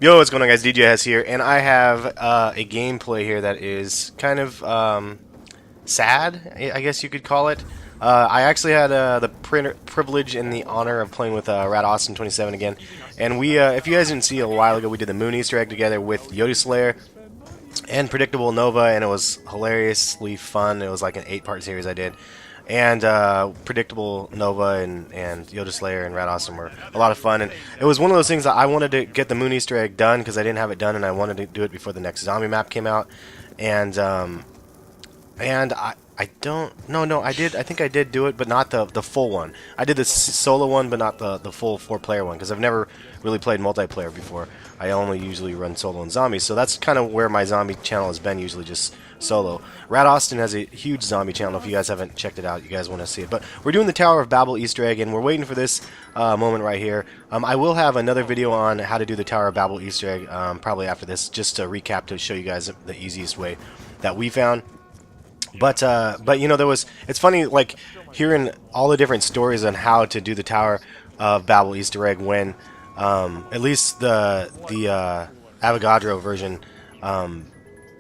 Yo, what's going on, guys? DJ Hess here, and I have a gameplay here that is kind of sad, I guess you could call it. I actually had the privilege and the honor of playing with Radauston27 again, and if you guys didn't see a while ago, we did the Moon Easter egg together with Yoda Slayer and Predictable Nova, and it was hilariously fun. It was like an 8-part series I did. And Predictable Nova and Yoda Slayer and Radaustin were a lot of fun, and it was one of those things that I wanted to get the Moon Easter egg done because I didn't have it done, and I wanted to do it before the next zombie map came out. And I don't no I think I did do it, but not the full one. I did the solo one, but not the full 4-player one because I've never really played multiplayer before. I only usually run solo and zombies, so that's kind of where my zombie channel has been, usually just solo. Radaustin has a huge zombie channel. If you guys haven't checked it out, you guys want to see it. But we're doing the Tower of Babble Easter egg, and we're waiting for this moment right here. I will have another video on how to do the Tower of Babble Easter egg probably after this, just to recap to show you guys the easiest way that we found. But you know, it's funny, like, hearing all the different stories on how to do the Tower of Babel Easter egg when at least the Avogadro version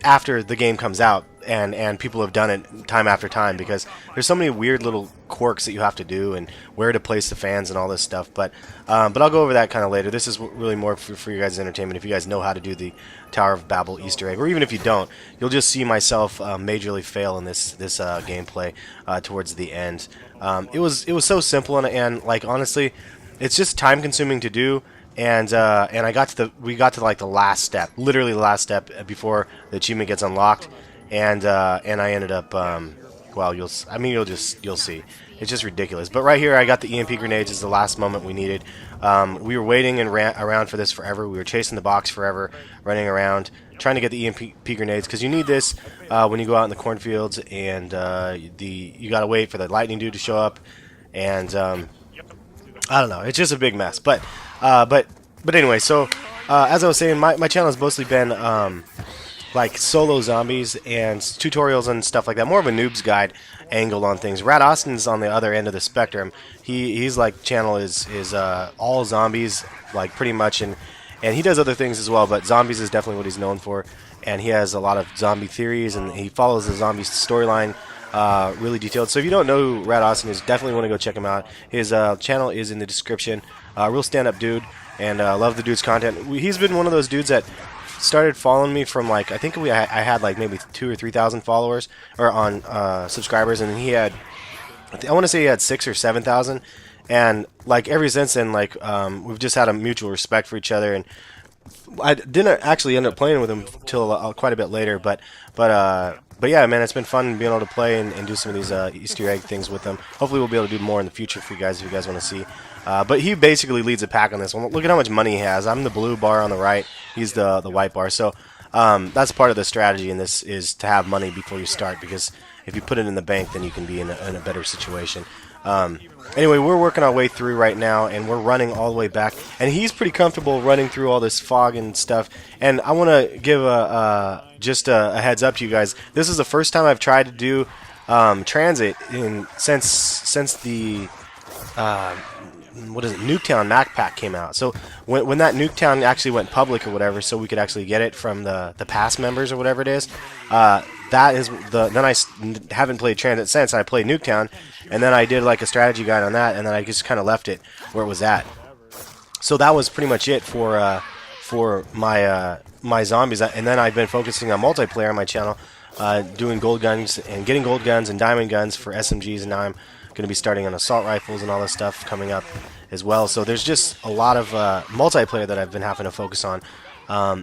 after the game comes out, and people have done it time after time, because there's so many weird little quirks that you have to do and where to place the fans and all this stuff. But I'll go over that kind of later. This is really more for your guys' entertainment. If you guys know how to do the Tower of Babel Easter egg, or even if you don't, you'll just see myself majorly fail in this gameplay towards the end. It was so simple, and like, honestly, it's just time consuming to do. And we got to like the last step, literally the last step before the achievement gets unlocked, and I ended up well, you'll see. It's just ridiculous. But right here, I got the EMP grenades as the last moment we needed. We were waiting and around for this forever. We were chasing the box forever, running around, trying to get the EMP grenades, because you need this when you go out in the cornfields, and you gotta wait for the lightning dude to show up, and I don't know. It's just a big mess. But anyway, so as I was saying, my channel has mostly been like solo zombies and tutorials and stuff like that. More of a noob's guide angle on things. Radaustin's on the other end of the spectrum. He's like, channel is all zombies, like, pretty much, and he does other things as well, but zombies is definitely what he's known for. And he has a lot of zombie theories, and he follows the zombie storyline really detailed. So if you don't know who Radaustin is, definitely want to go check him out. His channel is in the description. Real stand-up dude, and love the dude's content. He's been one of those dudes that started following me from, like, I think I had like maybe 2,000 or 3,000 followers, or on subscribers, and he had, I want to say he had 6,000 or 7,000, and like ever since then, like, we've just had a mutual respect for each other. And I didn't actually end up playing with him till quite a bit later, but yeah, man, it's been fun being able to play and do some of these Easter egg things with him. Hopefully we'll be able to do more in the future for you guys if you guys want to see. But he basically leads a pack on this one. Look at how much money he has. I'm the blue bar on the right. He's the white bar. So that's part of the strategy in this, is to have money before you start, because if you put it in the bank, then you can be in a better situation. Anyway, we're working our way through right now, and we're running all the way back. And he's pretty comfortable running through all this fog and stuff. And I want to give just a heads up to you guys. This is the first time I've tried to do Transit since the what is it, Nuketown Mac Pack came out. So when that Nuketown actually went public or whatever, so we could actually get it from the past members or whatever it is, that is then I haven't played Transit since. I played Nuketown, and then I did like a strategy guide on that, and then I just kind of left it where it was at. So that was pretty much it for my zombies, and then I've been focusing on multiplayer on my channel, doing gold guns and getting gold guns and diamond guns for SMGs, and now I'm going to be starting on assault rifles and all this stuff coming up as well. So there's just a lot of multiplayer that I've been having to focus on.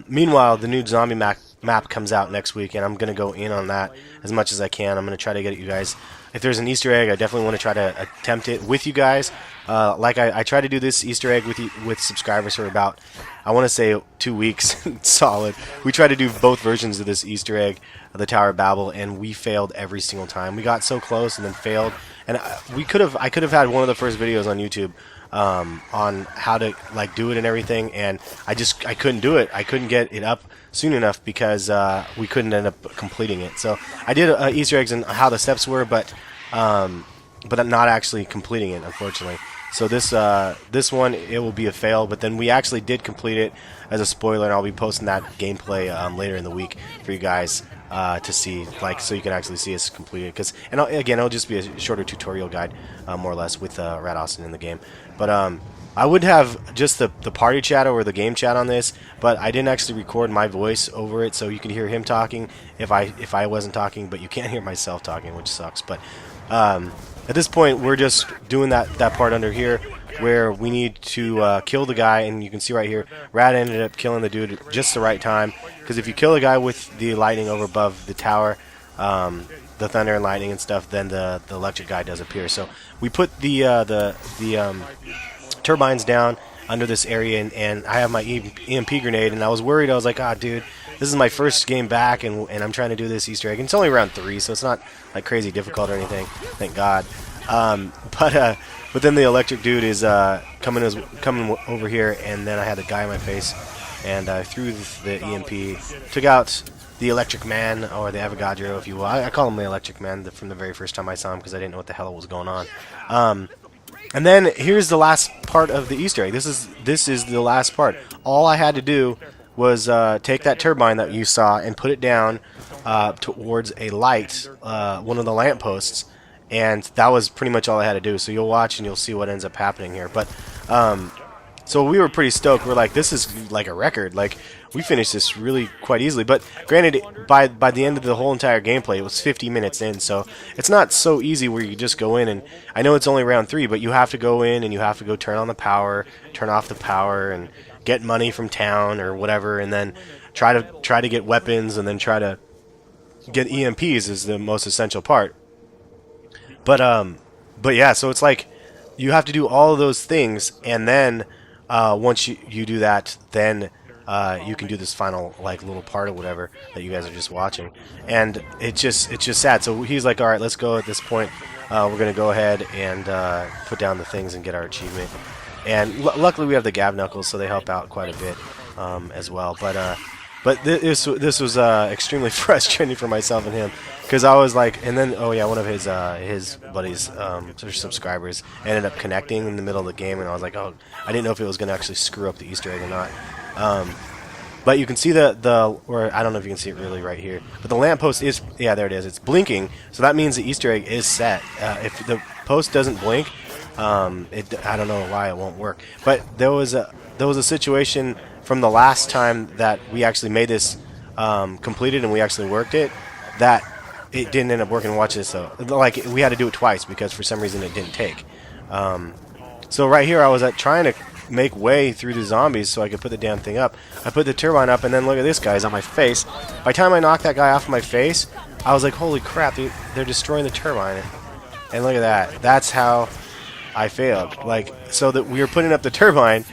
Meanwhile, the new zombie map comes out next week, and I'm going to go in on that as much as I can. I'm going to try to get it you guys. If there's an Easter egg, I definitely want to try to attempt it with you guys. Like I try to do this Easter egg with subscribers for about, I want to say, 2 weeks solid. We tried to do both versions of this Easter egg, the Tower of Babel, and we failed every single time. We got so close and then failed. And I could have had one of the first videos on YouTube on how to, like, do it and everything, and I couldn't do it. I couldn't get it up soon enough because we couldn't end up completing it. So I did Easter eggs and how the steps were, but not actually completing it, unfortunately. So this one, it will be a fail, but then we actually did complete it as a spoiler, and I'll be posting that gameplay later in the week for you guys to see, like, so you can actually see us completed. And again, it'll just be a shorter tutorial guide, more or less, with Radaustin in the game. But I would have just the party chat or the game chat on this, but I didn't actually record my voice over it, so you can hear him talking if I wasn't talking, but you can't hear myself talking, which sucks. But at this point, we're just doing that part under here where we need to kill the guy, and you can see right here, Rad ended up killing the dude at just the right time, because if you kill a guy with the lightning over above the tower, the thunder and lightning and stuff, then the electric guy does appear. So we put the turbines down under this area, and I have my EMP grenade, and I was worried. I was like, ah, dude, this is my first game back, and I'm trying to do this Easter egg. And it's only round 3, so it's not like crazy difficult or anything, thank God. But then the electric dude is coming over here, and then I had the guy in my face, and I threw the EMP, took out the electric man, or the Avogadro, if you will. I call him the electric man from the very first time I saw him, because I didn't know what the hell was going on. And then here's the last part of the Easter egg. This is the last part. All I had to do was take that turbine that you saw and put it down towards a light, one of the lampposts, and that was pretty much all I had to do. So you'll watch and you'll see what ends up happening here. But so we were pretty stoked. We're like, this is like a record. Like, we finished this really quite easily. But granted, by the end of the whole entire gameplay, it was 50 minutes in. So it's not so easy where you just go in, and I know it's only round 3, but you have to go in and you have to go turn on the power, turn off the power, and get money from town or whatever, and then try to get weapons, and then try to get EMPs is the most essential part. But yeah, so it's like you have to do all of those things, and then once you do that, then you can do this final like little part or whatever that you guys are just watching, and it's just sad. So he's like, all right, let's go. At this point, we're gonna go ahead and put down the things and get our achievement. And luckily we have the Gav Knuckles, so they help out quite a bit as well. But this was extremely frustrating for myself and him, because I was like, and then oh yeah, one of his buddies, subscribers, ended up connecting in the middle of the game, and I was like, oh, I didn't know if it was going to actually screw up the Easter egg or not. But you can see or I don't know if you can see it really right here, but the lamppost is, yeah, there it is. It's blinking, so that means the Easter egg is set. If the post doesn't blink, I don't know why it won't work. But there was a situation from the last time that we actually made this completed and we actually worked it, that it didn't end up working. Watch this though. Like, we had to do it twice because for some reason it didn't take. So right here I was trying to make way through the zombies so I could put the damn thing up. I put the turbine up, and then look at this guy, he's on my face. By the time I knocked that guy off my face, I was like, holy crap, they're destroying the turbine. And look at that. That's how I failed. Like, so that we were putting up the turbine,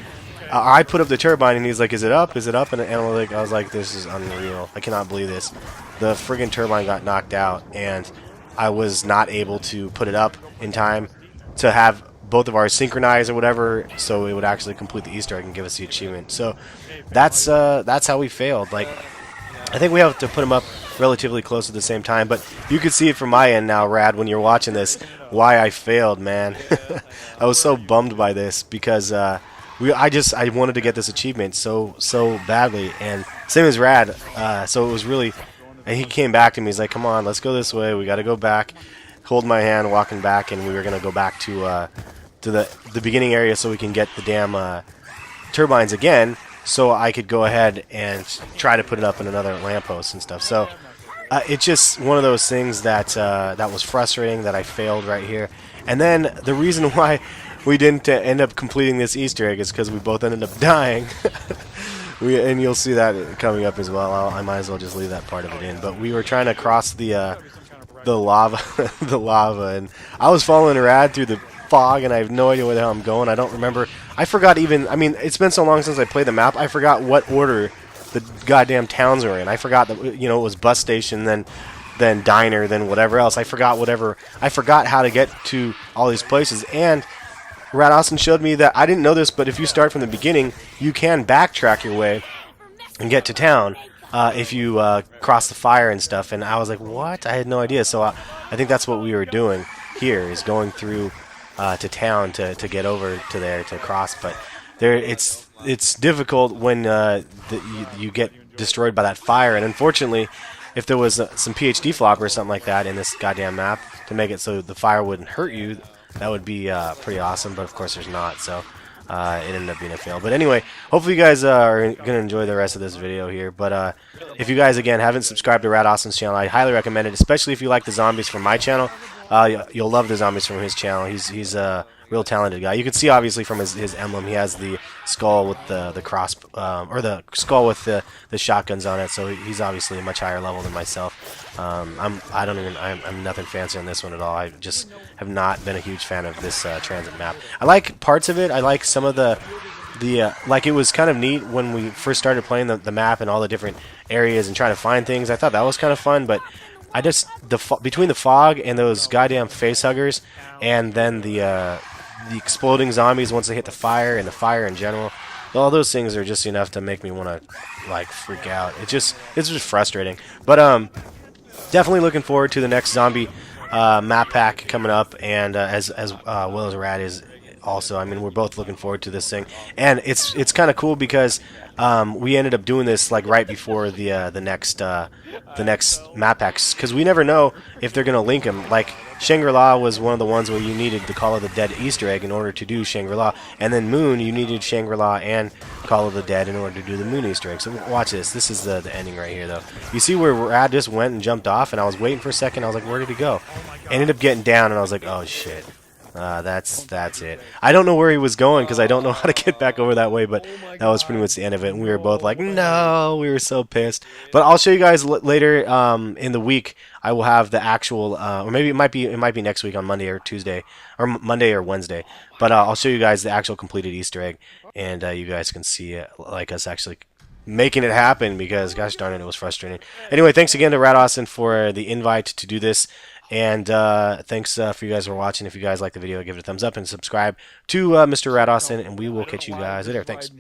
I put up the turbine, and he's like, is it up? Is it up? And I was like, this is unreal. I cannot believe this. The friggin' turbine got knocked out, and I was not able to put it up in time to have both of ours synchronized or whatever, so it would actually complete the Easter egg and give us the achievement. So that's how we failed. Like, I think we have to put them up relatively close at the same time, but you can see it from my end now, Rad, when you're watching this, why I failed, man. I was so bummed by this because I wanted to get this achievement so badly, and same as Rad. So it was really, and he came back to me. He's like, "Come on, let's go this way. We got to go back." Hold my hand, walking back, and we were gonna go back to the beginning area so we can get the damn turbines again, so I could go ahead and try to put it up in another lamppost and stuff. So it's just one of those things that that was frustrating, that I failed right here. And then the reason why we didn't end up completing this Easter egg is because we both ended up dying. And you'll see that coming up as well. I might as well just leave that part of it in. But we were trying to cross the lava, and I was following Rad through the fog, and I have no idea where the hell I'm going. I don't remember. I forgot even. I mean, it's been so long since I played the map. I forgot what order the goddamn towns were in. I forgot that, you know, it was bus station, then diner, then whatever else. I forgot whatever. I forgot how to get to all these places. And Radaustin showed me that, I didn't know this, but if you start from the beginning, you can backtrack your way and get to town. If you cross the fire and stuff, and I was like, what? I had no idea. So I think that's what we were doing here, is going through to town to get over to there to cross. But there, it's difficult when you get destroyed by that fire. And unfortunately, if there was some PhD flopper or something like that in this goddamn map to make it so the fire wouldn't hurt you, that would be pretty awesome. But of course, there's not. So. It ended up being a fail. But anyway, hopefully you guys are going to enjoy the rest of this video here. But if you guys, again, haven't subscribed to Radaustin's channel, I highly recommend it, especially if you like the zombies from my channel. You'll love the zombies from his channel. He's a real talented guy. You can see, obviously, from his emblem, he has the skull with the cross, or the skull with the shotguns on it, so he's obviously a much higher level than myself. I'm nothing fancy on this one at all. I just have not been a huge fan of this transit map. I like parts of it. I like some of the like, it was kind of neat when we first started playing the map and all the different areas and trying to find things. I thought that was kind of fun, but I just between the fog and those goddamn face huggers, and then the exploding zombies once they hit the fire, and the fire in general, all those things are just enough to make me want to like freak out. It's just frustrating. But definitely looking forward to the next zombie map pack coming up, and as well as Rad is also. I mean, we're both looking forward to this thing, and it's kind of cool because we ended up doing this like right before the next map packs, because we never know if they're gonna link them. Like Shangri-La was one of the ones where you needed the Call of the Dead Easter egg in order to do Shangri-La, and then Moon, you needed Shangri-La and Call of the Dead in order to do the Moon Easter egg. So watch this. This is the ending right here, though. You see where Rad just went and jumped off, and I was waiting for a second. I was like, where did he go? Ended up getting down, and I was like, oh shit. That's it. I don't know where he was going because I don't know how to get back over that way, but that was pretty much the end of it, and we were both like, no, we were so pissed. But I'll show you guys later in the week. I will have the actual, or maybe it might be next week on Monday or Tuesday, or Monday or Wednesday. But I'll show you guys the actual completed Easter egg, and you guys can see it, like us actually making it happen, because gosh darn it, it was frustrating. Anyway, thanks again to Radaustin for the invite to do this. And thanks for you guys for watching. If you guys like the video, give it a thumbs up and subscribe to Mr. Radaustin, and we will catch you guys later. Thanks.